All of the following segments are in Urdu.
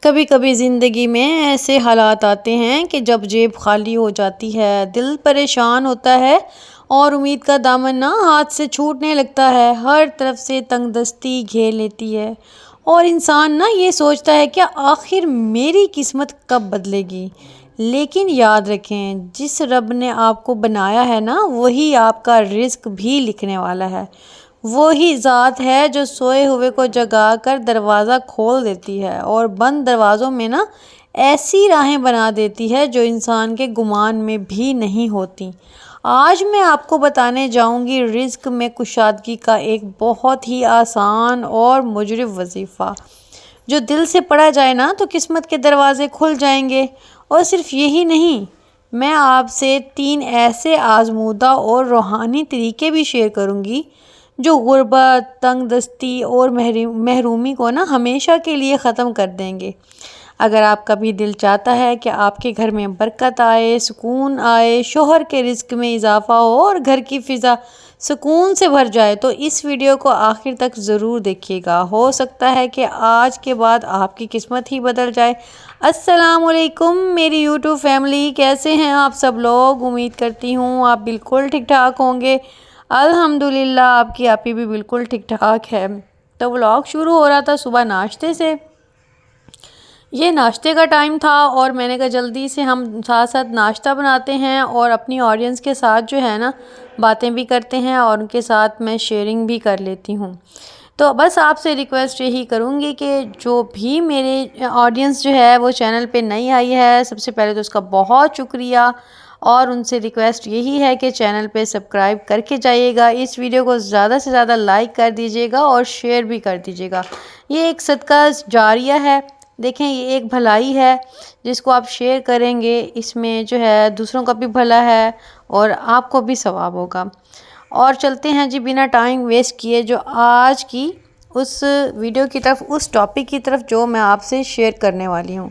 کبھی کبھی زندگی میں ایسے حالات آتے ہیں کہ جب جیب خالی ہو جاتی ہے، دل پریشان ہوتا ہے اور امید کا دامن ہاتھ سے چھوٹنے لگتا ہے۔ ہر طرف سے تنگ دستی گھیر لیتی ہے اور انسان یہ سوچتا ہے کہ آخر میری قسمت کب بدلے گی۔ لیکن یاد رکھیں، جس رب نے آپ کو بنایا ہے وہی آپ کا رزق بھی لکھنے والا ہے۔ وہی ذات ہے جو سوئے ہوئے کو جگا کر دروازہ کھول دیتی ہے اور بند دروازوں میں ایسی راہیں بنا دیتی ہے جو انسان کے گمان میں بھی نہیں ہوتی۔ آج میں آپ کو بتانے جاؤں گی رزق میں کشادگی کا ایک بہت ہی آسان اور مجرب وظیفہ۔ جو دل سے پڑھا جائے تو قسمت کے دروازے کھل جائیں گے۔ اور صرف یہی نہیں، میں آپ سے 3 ایسے آزمودہ اور روحانی طریقے بھی شیئر کروں گی جو غربت، تنگ دستی اور محرومی کو ہمیشہ کے لیے ختم کر دیں گے۔ اگر آپ کا بھی دل چاہتا ہے کہ آپ کے گھر میں برکت آئے، سکون آئے، شوہر کے رزق میں اضافہ ہو اور گھر کی فضا سکون سے بھر جائے تو اس ویڈیو کو آخر تک ضرور دیکھیے گا۔ ہو سکتا ہے کہ آج کے بعد آپ کی قسمت ہی بدل جائے۔ السلام علیکم میری یوٹیوب فیملی، کیسے ہیں آپ سب لوگ؟ امید کرتی ہوں آپ بالکل ٹھیک ٹھاک ہوں گے۔ الحمدللہ آپ کی آپی بھی بالکل ٹھیک ٹھاک ہے۔ تو ولاگ شروع ہو رہا تھا صبح ناشتے سے۔ یہ ناشتے کا ٹائم تھا اور میں نے کہا جلدی سے ہم ساتھ ساتھ ناشتہ بناتے ہیں اور اپنی آڈینس کے ساتھ باتیں بھی کرتے ہیں اور ان کے ساتھ میں شیئرنگ بھی کر لیتی ہوں۔ تو بس آپ سے ریکویسٹ یہی کروں گی کہ جو بھی میرے آڈینس وہ چینل پہ نئی آئی ہے، سب سے پہلے تو اس کا بہت شکریہ، اور ان سے ریکویسٹ یہی ہے کہ چینل پہ سبسکرائب کر کے جائیے گا، اس ویڈیو کو زیادہ سے زیادہ لائک کر دیجیے گا اور شیئر بھی کر دیجیے گا۔ یہ ایک صدقہ جاریہ ہے، دیکھیں یہ ایک بھلائی ہے جس کو آپ شیئر کریں گے، اس میں دوسروں کا بھی بھلا ہے اور آپ کو بھی ثواب ہوگا۔ اور چلتے ہیں جی بنا ٹائم ویسٹ کیے جو آج کی اس ویڈیو کی طرف، اس ٹاپک کی طرف جو میں آپ سے شیئر کرنے والی ہوں۔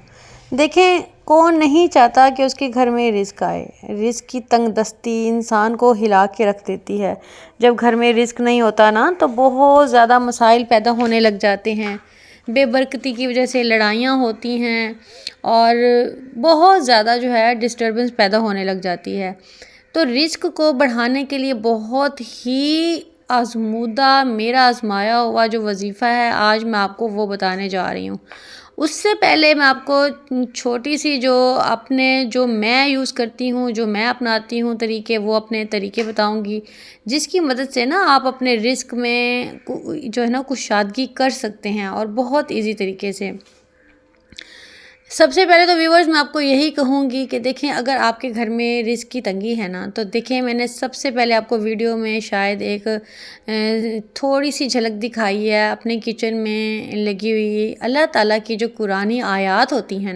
دیکھیں کون نہیں چاہتا کہ اس کے گھر میں رزق آئے؟ رزق کی تنگ دستی انسان کو ہلا کے رکھ دیتی ہے۔ جب گھر میں رزق نہیں ہوتا تو بہت زیادہ مسائل پیدا ہونے لگ جاتے ہیں، بے برکتی کی وجہ سے لڑائیاں ہوتی ہیں اور بہت زیادہ ڈسٹربنس پیدا ہونے لگ جاتی ہے۔ تو رزق کو بڑھانے کے لیے بہت ہی آزمودہ، میرا آزمایا ہوا جو وظیفہ ہے، آج میں آپ کو وہ بتانے جا رہی ہوں۔ اس سے پہلے میں آپ کو چھوٹی سی جو میں یوز کرتی ہوں، جو میں اپناتی ہوں طریقے، وہ اپنے طریقے بتاؤں گی، جس کی مدد سے آپ اپنے رزق میں کشادگی کر سکتے ہیں اور بہت ایزی طریقے سے۔ سب سے پہلے تو ویورز میں آپ کو یہی کہوں گی کہ دیکھیں اگر آپ کے گھر میں رزق کی تنگی ہے تو دیکھیں میں نے سب سے پہلے آپ کو ویڈیو میں شاید ایک تھوڑی سی جھلک دکھائی ہے اپنے کچن میں لگی ہوئی اللہ تعالیٰ کی جو قرآنی آیات ہوتی ہیں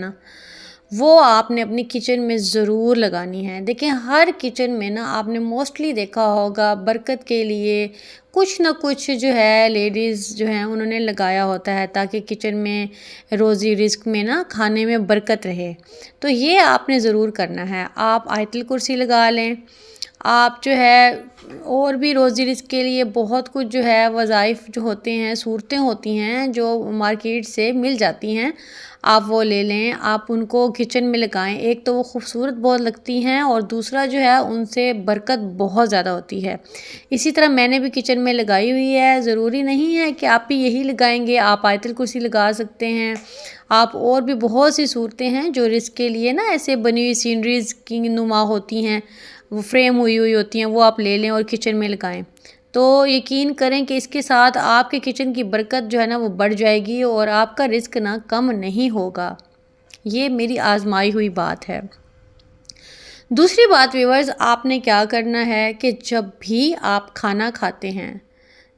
وہ آپ نے اپنی کچن میں ضرور لگانی ہے۔ دیکھیں ہر کچن میں آپ نے موسٹلی دیکھا ہوگا برکت کے لیے کچھ نہ کچھ لیڈیز انہوں نے لگایا ہوتا ہے تاکہ کچن میں روزی رزق میں کھانے میں برکت رہے۔ تو یہ آپ نے ضرور کرنا ہے۔ آپ آیت الکرسی لگا لیں، آپ اور بھی روزی رزق کے لیے بہت کچھ وظائف ہوتے ہیں، صورتیں ہوتی ہیں جو مارکیٹ سے مل جاتی ہیں، آپ وہ لے لیں، آپ ان کو کچن میں لگائیں۔ ایک تو وہ خوبصورت بہت لگتی ہیں اور دوسرا ان سے برکت بہت زیادہ ہوتی ہے۔ اسی طرح میں نے بھی کچن میں لگائی ہوئی ہے، ضروری نہیں ہے کہ آپ بھی یہی لگائیں گے، آپ آیت الکرسی لگا سکتے ہیں، آپ اور بھی بہت سی صورتیں ہیں جو رزق کے لیے ایسے بنی ہوئی سینریز کی نما ہوتی ہیں، وہ فریم ہوئی ہوتی ہیں، وہ آپ لے لیں اور کچن میں لگائیں۔ تو یقین کریں کہ اس کے ساتھ آپ کے کچن کی برکت وہ بڑھ جائے گی اور آپ کا رزق کم نہیں ہوگا۔ یہ میری آزمائی ہوئی بات ہے۔ دوسری بات ویورز، آپ نے کیا کرنا ہے کہ جب بھی آپ کھانا کھاتے ہیں،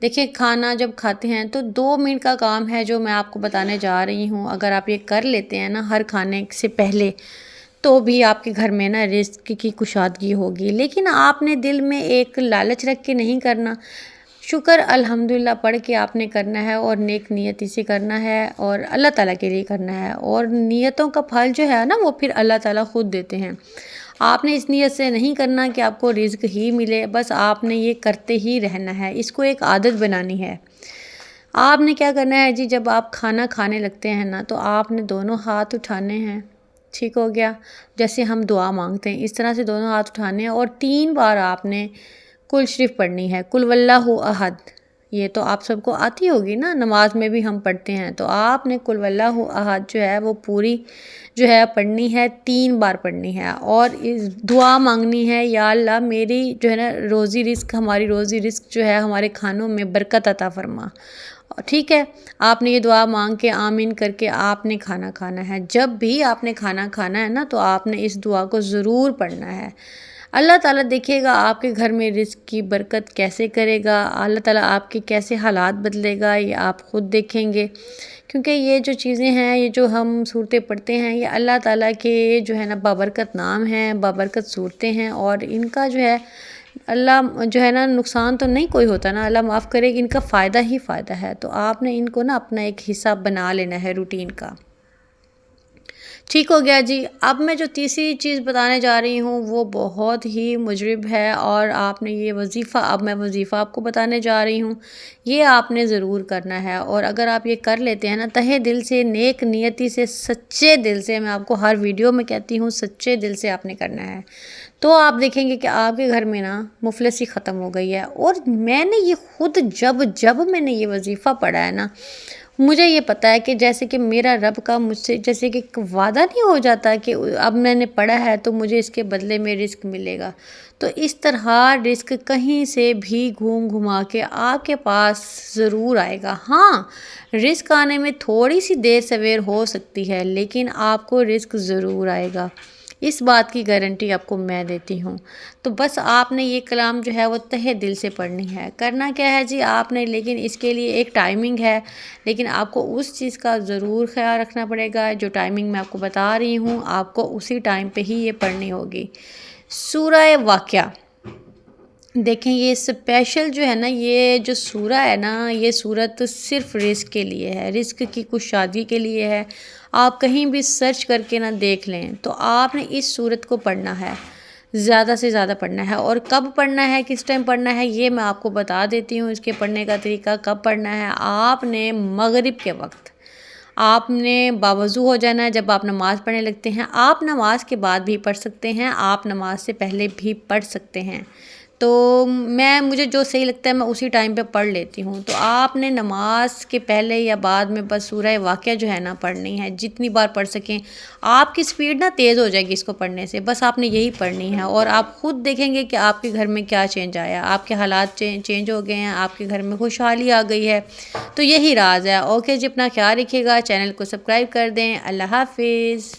دیکھیں کھانا جب کھاتے ہیں تو 2 منٹ کا کام ہے جو میں آپ کو بتانے جا رہی ہوں۔ اگر آپ یہ کر لیتے ہیں ہر کھانے سے پہلے تو بھی آپ کے گھر میں رزق کی کشادگی ہوگی۔ لیکن آپ نے دل میں ایک لالچ رکھ کے نہیں کرنا، شکر الحمدللہ پڑھ کے آپ نے کرنا ہے اور نیک نیتی سے کرنا ہے اور اللہ تعالیٰ کے لیے کرنا ہے، اور نیتوں کا پھل وہ پھر اللہ تعالیٰ خود دیتے ہیں۔ آپ نے اس نیت سے نہیں کرنا کہ آپ کو رزق ہی ملے، بس آپ نے یہ کرتے ہی رہنا ہے، اس کو ایک عادت بنانی ہے۔ آپ نے کیا کرنا ہے جی، جب آپ کھانا کھانے لگتے ہیں نا تو آپ نے دونوں ہاتھ اٹھانے ہیں، ٹھیک ہو گیا، جیسے ہم دعا مانگتے ہیں اس طرح سے دونوں ہاتھ اٹھانے ہیں، اور 3 بار آپ نے کل شریف پڑھنی ہے، کل واللہ احد۔ یہ تو آپ سب کو آتی ہوگی نا، نماز میں بھی ہم پڑھتے ہیں، تو آپ نے کل واللہ احد جو ہے وہ پوری جو ہے پڑھنی ہے، 3 بار پڑھنی ہے، اور اس دعا مانگنی ہے، یا اللہ میری جو ہے نا روزی رزق، ہماری روزی رزق جو ہے ہمارے کھانوں میں برکت عطا فرما، ٹھیک ہے۔ آپ نے یہ دعا مانگ کے آمین کر کے آپ نے کھانا کھانا ہے۔ جب بھی آپ نے کھانا کھانا ہے نا تو آپ نے اس دعا کو ضرور پڑھنا ہے۔ اللہ تعالیٰ دیکھے گا آپ کے گھر میں رزق کی برکت کیسے کرے گا، اللہ تعالیٰ آپ کے کیسے حالات بدلے گا، یہ آپ خود دیکھیں گے، کیونکہ یہ جو چیزیں ہیں، یہ جو ہم صورتیں پڑھتے ہیں، یہ اللہ تعالیٰ کے جو ہے نا بابرکت نام ہیں، بابرکت صورتیں ہیں، اور ان کا جو ہے اللہ جو ہے نا نقصان تو نہیں کوئی ہوتا نا، اللہ معاف کرے کہ ان کا فائدہ ہی فائدہ ہے، تو آپ نے ان کو نا اپنا ایک حصہ بنا لینا ہے روٹین کا۔ ٹھیک ہو گیا جی۔ اب میں جو تیسری چیز بتانے جا رہی ہوں وہ بہت ہی مجرب ہے، اور آپ نے یہ وظیفہ، اب میں وظیفہ آپ کو بتانے جا رہی ہوں، یہ آپ نے ضرور کرنا ہے، اور اگر آپ یہ کر لیتے ہیں نا تہہ دل سے، نیک نیتی سے، سچے دل سے، میں آپ کو ہر ویڈیو میں کہتی ہوں سچے دل سے آپ نے کرنا ہے، تو آپ دیکھیں گے کہ آپ کے گھر میں نا مفلسی ختم ہو گئی ہے۔ اور میں نے یہ خود جب میں نے یہ وظیفہ پڑھا ہے نا، مجھے یہ پتہ ہے کہ جیسے کہ میرا رب کا مجھ سے جیسے کہ ایک وعدہ نہیں ہو جاتا کہ اب میں نے پڑھا ہے تو مجھے اس کے بدلے میں رزق ملے گا، تو اس طرح رزق کہیں سے بھی گھما کے آپ کے پاس ضرور آئے گا۔ ہاں، رزق آنے میں تھوڑی سی دیر سویر ہو سکتی ہے، لیکن آپ کو رزق ضرور آئے گا، اس بات کی گارنٹی آپ کو میں دیتی ہوں۔ تو بس آپ نے یہ کلام جو ہے وہ تہہ دل سے پڑھنی ہے۔ کرنا کیا ہے جی آپ نے، لیکن اس کے لیے ایک ٹائمنگ ہے، لیکن آپ کو اس چیز کا ضرور خیال رکھنا پڑے گا، جو ٹائمنگ میں آپ کو بتا رہی ہوں آپ کو اسی ٹائم پہ ہی یہ پڑھنی ہوگی۔ سورہ واقعہ، دیکھیں یہ اسپیشل جو ہے نا، یہ جو سورہ ہے نا، یہ سورت صرف رزق کے لیے ہے، رزق کی کشادگی کے لیے ہے۔ آپ کہیں بھی سرچ کر کے نہ دیکھ لیں، تو آپ نے اس سورت کو پڑھنا ہے، زیادہ سے زیادہ پڑھنا ہے، اور کب پڑھنا ہے، کس ٹائم پڑھنا ہے، یہ میں آپ کو بتا دیتی ہوں۔ اس کے پڑھنے کا طریقہ کب پڑھنا ہے، آپ نے مغرب کے وقت آپ نے باوضو ہو جانا ہے، جب آپ نماز پڑھنے لگتے ہیں، آپ نماز کے بعد بھی پڑھ سکتے ہیں، آپ نماز سے پہلے بھی پڑھ سکتے ہیں، تو مجھے جو صحیح لگتا ہے میں اسی ٹائم پہ پڑھ لیتی ہوں۔ تو آپ نے نماز کے پہلے یا بعد میں بس سورہ واقعہ جو ہے نا پڑھنی ہے، جتنی بار پڑھ سکیں، آپ کی سپیڈ نا تیز ہو جائے گی اس کو پڑھنے سے، بس آپ نے یہی پڑھنی ہے، اور آپ خود دیکھیں گے کہ آپ کے گھر میں کیا چینج آیا، آپ کے حالات چینج ہو گئے ہیں، آپ کے گھر میں خوشحالی آ گئی ہے، تو یہی راز ہے۔ اوکے جی، اپنا خیال رکھیے گا، چینل کو سبسکرائب کر دیں۔ اللہ حافظ۔